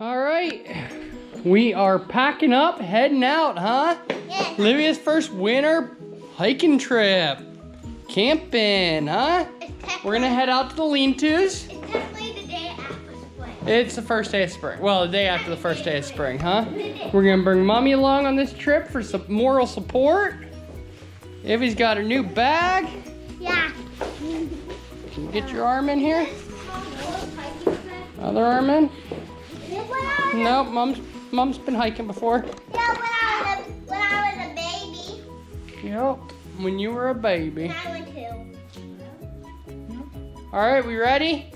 All right, we are packing up, heading out, huh? Yeah. Olivia's first winter hiking trip. Camping, huh? We're gonna head out to the lean-tos. It's definitely the day after spring. It's the first day of spring. Well, the day after the first day of spring, huh? We're gonna bring Mommy along on this trip for some moral support. Ivy's got her new bag. Yeah. Can you get your arm in here? Other arm in? Nope, Mom's been hiking before. Yeah, when I was a baby. Yep, when you were a baby. And I went too. All right, we ready?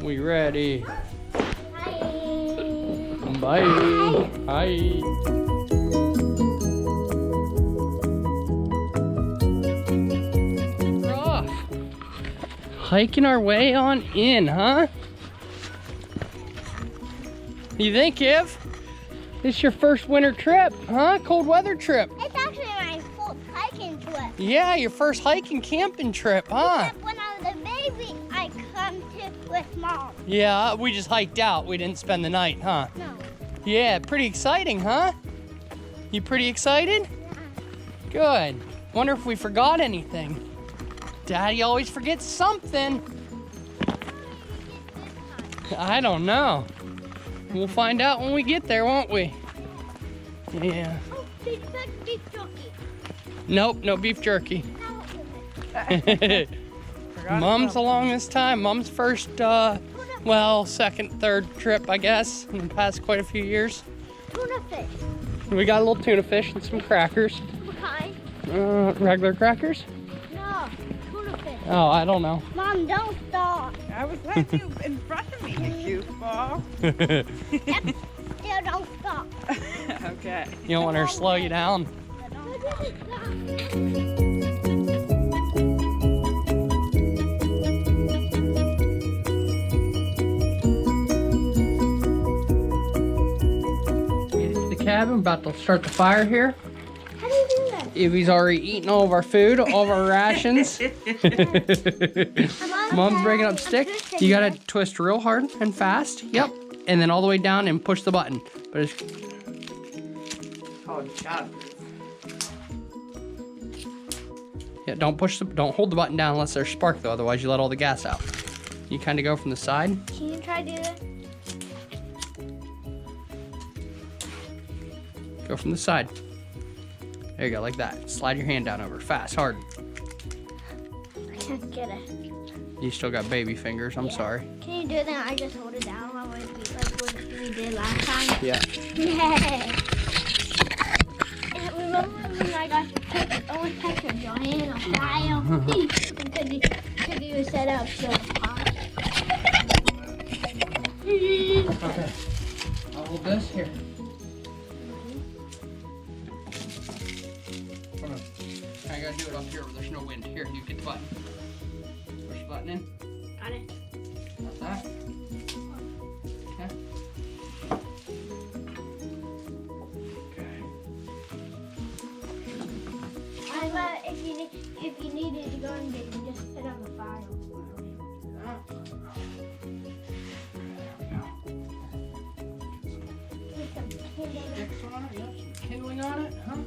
We ready. Hi. Bye. Hi. We're off. Hiking our way on in, huh? You think, Iv? This is your first winter trip, huh? Cold weather trip. It's actually my full hiking trip. Yeah, your first hiking camping trip, huh? Except when I was a baby, I come to with Mom. Yeah, we just hiked out. We didn't spend the night, huh? No. Yeah, pretty exciting, huh? You pretty excited? Yeah. Good. Wonder if we forgot anything. Daddy always forgets something. I don't know. We'll find out when we get there, won't we? Yeah. Oh, beef jerky. Nope, no beef jerky. Mom's along this time. Mom's first, second, third trip, I guess, in the past quite a few years. Tuna fish. We got a little tuna fish and some crackers. What kind? Regular crackers? No, tuna fish. Oh, I don't know. Mom, don't stop. I was letting you in front of me, you goofball. Yep. Still don't stop. Okay. You don't want her to slow you down. Made it to the cabin. We're about to start the fire here. How do you do that? Ivy's already eaten all of our food, all of our rations. Mom's breaking up sticks. You gotta twist real hard and fast. Yep. And then all the way down and push the button. But it's yeah, don't hold the button down unless there's spark though, otherwise you let all the gas out. You kinda go from the side. Can you try to do that? Go from the side. There you go, like that. Slide your hand down over, fast, hard. I can't get it. You still got baby fingers, I'm sorry. Can you do that? I just hold it down while we did last time. Yeah. Yay! And remember when I got always picture Joanne on fire? Because you set up so hot. Okay. I'll hold this here. Hold on. I gotta do it up here where there's no wind. Here, you get the button. Push the button in. Got it. Like that. Okay. Okay. If you needed to go and get it, just put on the fire. Put some kindling. Sticks on it, yep, some kindling on it, huh?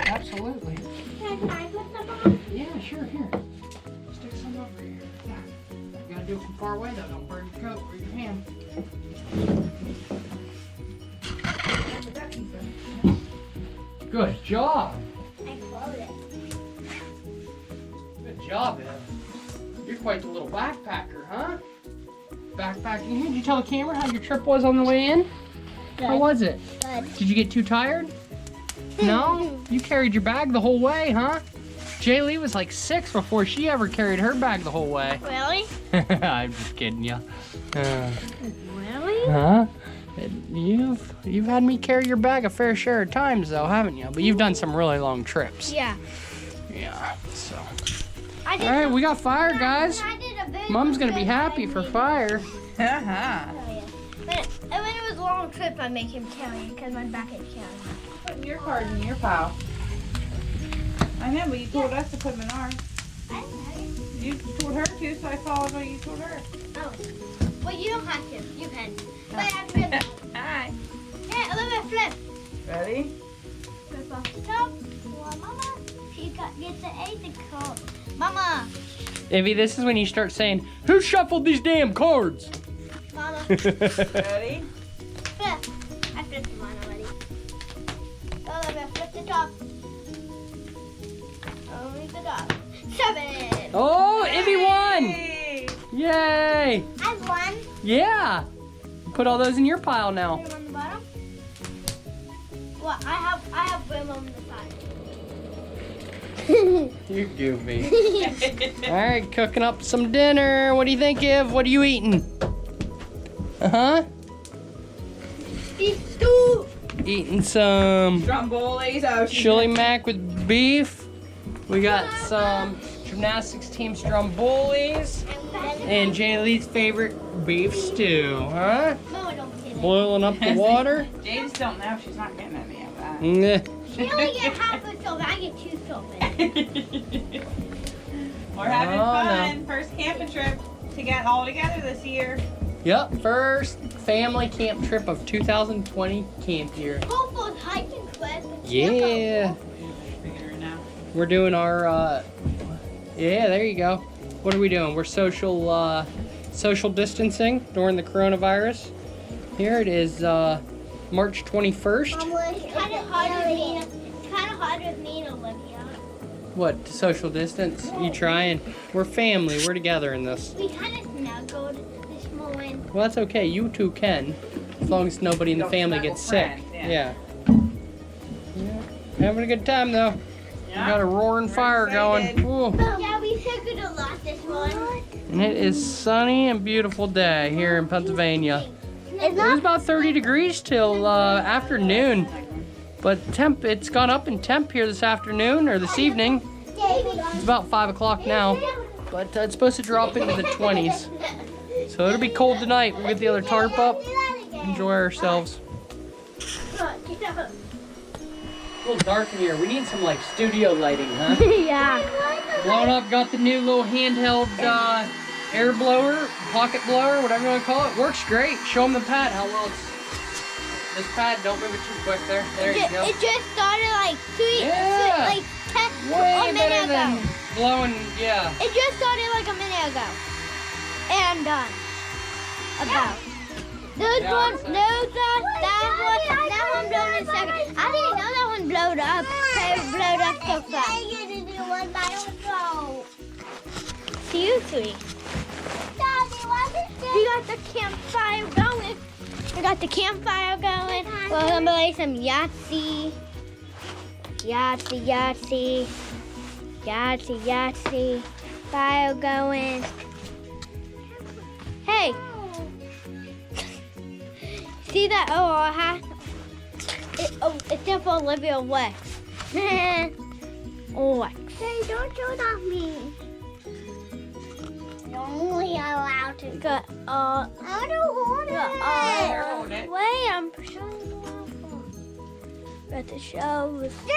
Absolutely. Can I put some on? Yeah, sure, here. Stick some over here. Yeah. You gotta do it from far away though, don't burn your coat or your hand. Good job. I exploded. Good job, Ev. You're quite the little backpacker, huh? Backpacking here. Did you tell the camera how your trip was on the way in? How was it? Good. Did you get too tired? No? You carried your bag the whole way, huh? Jaylee was like 6 before she ever carried her bag the whole way. Really? I'm just kidding you. Really? Huh? You've had me carry your bag a fair share of times though, haven't you? But you've done some really long trips. Yeah. Yeah, so. I did All right, we got fire, guys. I did a big Mom's gonna be happy for fire. Uh-huh. When it was a long trip, I make him carry it because my back is carrying. Putting your card in your pile. I know, but you told us to put them in ours. I didn't know. You told her to, so I followed what you told her. Oh. have to. You can. But I flip. Alright. Yeah, Olivia, flip. Ready? Flip off the top. Well, Mama, she gets the 8 to call. Mama. Ivy, this is when you start saying, "Who shuffled these damn cards?" Mama. Ready? Flip. I flipped mine already. Olivia, flip the top. Only the top. 7. Oh, Ivy won! Hey. Yay! I won. Yeah. Put all those in your pile now. Put 'em on the bottom. Well, I have room on the side. You're goofy. All right, cooking up some dinner. What do you think, Iv? What are you eating? Uh-huh. Beef stew. Eating some Strombolis. Oh, she's chili mac with beef. We got some gymnastics team strombolis and Jaylee's favorite beef stew, huh? No, don't get it. Boiling up the water. Jay just don't know. She's not getting any of that. Nah. She only get half a soap. I get 2 soap. We're having Oh, fun. First camping trip to get all together this year. Yep, first family camp trip of 2020 camp year. Hopefully, hiking clip. Yeah. Figure it out. We're doing our, yeah, there you go. What are we doing? We're social distancing during the coronavirus. Here it is, March 21st. It's kind of hard with me. It's kind of hard with me and Olivia. What, to social distance? You trying? We're family. We're together in this. We kind of snuggled this morning. Well, that's okay. You two can. As long as nobody in the Don't family snuggle gets sick. friends, Yeah. Yeah. Having a good time, though. We got a roaring We're fire excited. going. Ooh. Yeah, we snuggled a lot this morning. And it is sunny and beautiful day here in Pennsylvania. It's It was not. about 30 degrees till afternoon. But it's gone up in temp here this afternoon or this evening. It's about 5 o'clock now. But it's supposed to drop into the 20s. So it'll be cold tonight. We'll get the other tarp up. Enjoy ourselves. A little dark in here. We need some like studio lighting, huh? Yeah. Blown up, got the new little handheld air blower, pocket blower, whatever you want to call it. Works great. Show them the pad, how well it's... This pad, don't move it too quick there. There you go. It just started like 2 Yeah. like 10 Way a minute better ago. than blowing, yeah. It just started like a minute ago. And done. About. Those Yeah, one, it's those that one blowed in a second. I didn't know that one blowed up. It blowed up so fast. Seriously. We got the campfire going. We got the campfire going. We're gonna play some Yahtzee. Yahtzee, Yahtzee. Yahtzee, Yahtzee. Fire going. Hey. See that? Oh, I have. It's there for Olivia Lex. Lex. Hey, don't do it on me. You're only allowed to. Got, I don't want it. Wait, I'm showing you off. Got the show. Stay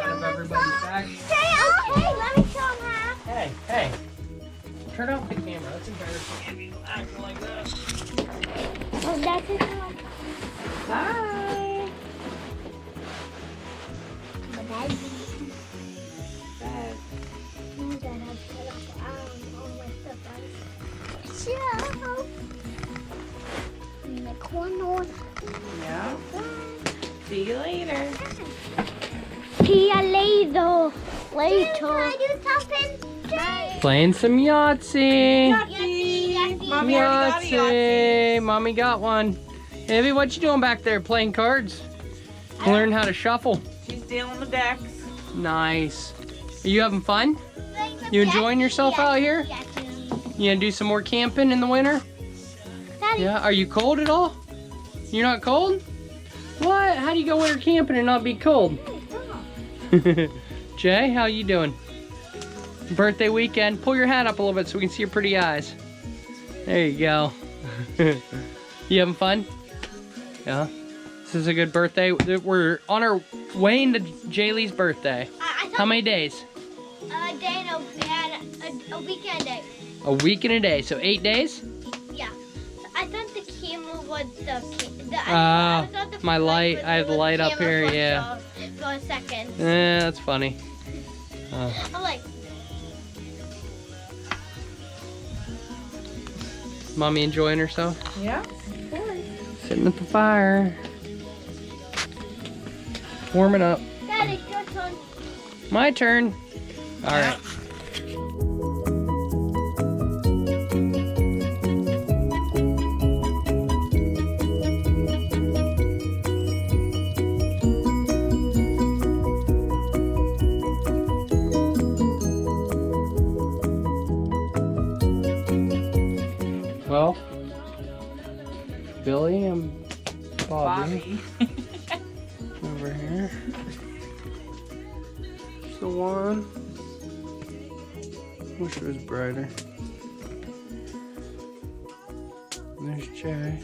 Have everybody back. okay, let me show them how. Hey, hey. Turn off the camera. That's embarrassing. Acting like that. Oh, that's it. Hi. Yeah. See you later. See ya later. Can I do something? Playing some Yahtzee. Yahtzee. Mommy already got a Yahtzee. Mommy got one. Ivy, what you doing back there? Playing cards? Learn how to shuffle. She's dealing the decks. Nice. Are you having fun? You enjoying yourself out here? You gonna do some more camping in the winter? Daddy. Yeah. Are you cold at all? You're not cold? What? How do you go winter camping and not be cold? Jay, how you doing? Birthday weekend. Pull your hat up a little bit so we can see your pretty eyes. There you go. You having fun? Yeah. This is a good birthday. We're on our way into Jaylee's birthday. How many days? A day and a weekend day. A week and a day. So 8 days? Yeah. I thought the camera was Ah, my light. I have the light up here. Yeah. For a second. Yeah, that's funny. I'm like, Mommy enjoying herself? Yeah, of course. Sitting at the fire. Warming up. Daddy, your turn. My turn. All right. Well, Billy and Bobby. Over here. There's the one. Wish it was brighter. And there's Jay.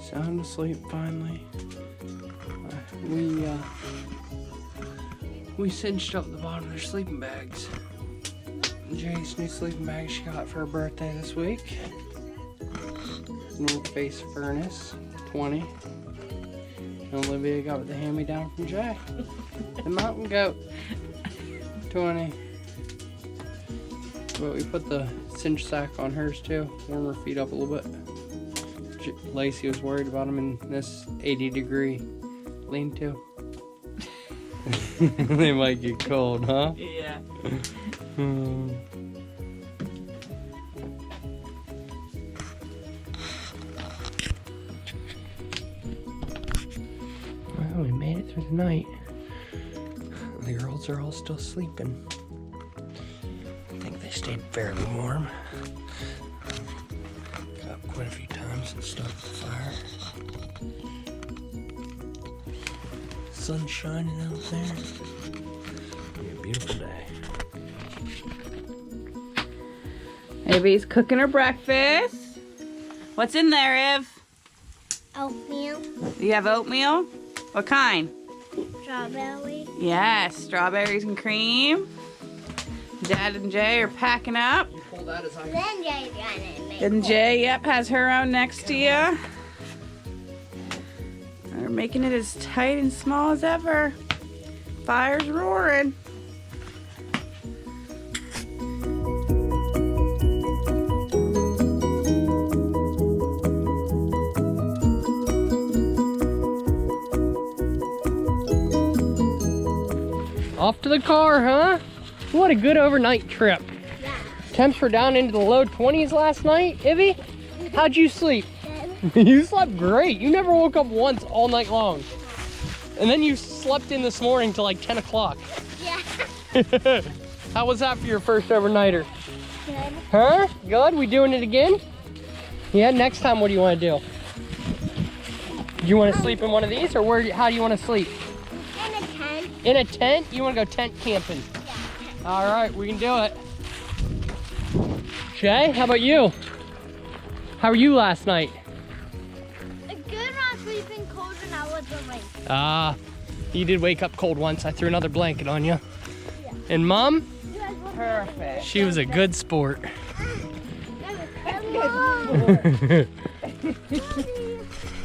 Sound asleep finally. We cinched up the bottom of their sleeping bags. Jay's new sleeping bag she got for her birthday this week. New face furnace, 20. And Olivia got the hand-me-down from Jay. The mountain goat, 20. But we put the cinch sack on hers too, warm her feet up a little bit. Lacey was worried about them in this 80-degree lean-to. They might get cold, huh? Yeah. Well, we made it through the night. The girls are all still sleeping. I think they stayed fairly warm. Got up quite a few times and started the fire. Sun shining out there. Be a beautiful day. Evie's cooking her breakfast. What's in there, Ev? Oatmeal, You have oatmeal? What kind? strawberry. Yes, strawberries and cream. Dad and Jay are packing up. You pull that as I Then Jay's gonna make And Jay, yep, has her own next to you. They're making it as tight and small as ever. Fire's roaring. Off to the car, huh? What a good overnight trip. Yeah. Temps were down into the low 20s last night. Ivy, how'd you sleep? You slept great. You never woke up once all night long. And then you slept in this morning till like 10 o'clock. Yeah. How was that for your first overnighter? Good. Huh? Good? We doing it again? Yeah, next time what do you want to do? Do you want to sleep in one of these or how do you want to sleep? And a tent. In a tent? You want to go tent camping? Yeah. All right, we can do it. Jay, how about you? How were you last night? A good on sleeping cold and I was awake. Ah, you did wake up cold once. I threw another blanket on you. Yeah. And Mom? You guys were Perfect. She was a good sport.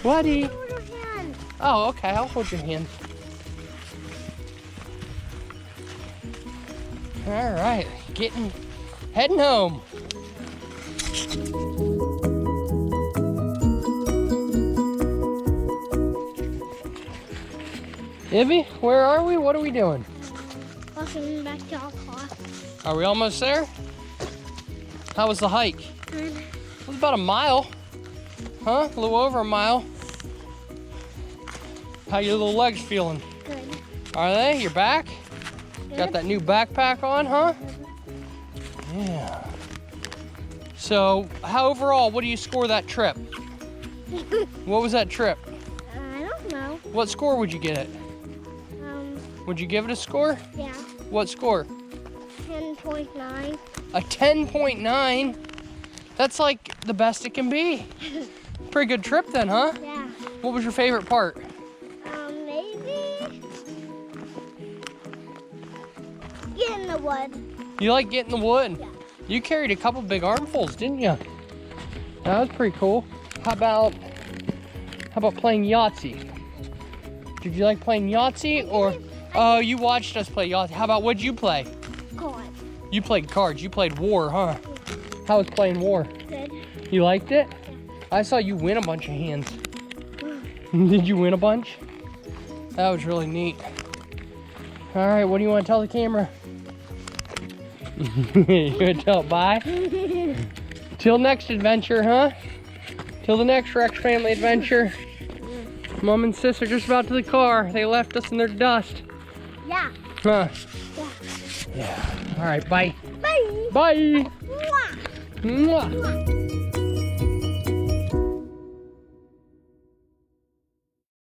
Buddy. Hold your hand. Oh, okay, I'll hold your hand. All right, heading home. Ivy, where are we? What are we doing? Walking back to our car. Are we almost there? How was the hike? Good. It was about a mile. Huh? A little over a mile. How your little legs feeling? Good. Are they? Your back? Good. Got that new backpack on, huh? Yeah. So, how overall, what do you score that trip? What was that trip? I don't know. What score would you get it? Would you give it a score? Yeah. What score? 10.9. A 10.9? That's like the best it can be. Pretty good trip then, huh? Yeah. What was your favorite part? Maybe get in the wood. You like getting in the wood? Yeah. You carried a couple big armfuls, didn't you? That was pretty cool. How about playing Yahtzee? Did you like playing Yahtzee or? Oh, you watched us play Yahtzee. How about what'd you play? Cards. You played cards. You played War, huh? How was playing War? Good. You liked it? I saw you win a bunch of hands. Did you win a bunch? That was really neat. All right, what do you want to tell the camera? You want to tell it bye? Till next adventure, huh? Till the next Rex family adventure. Mom and sis are just about to the car. They left us in their dust. Yeah. Huh? Yeah. Yeah. All right, bye. Bye. Bye. Mwah. Mwah.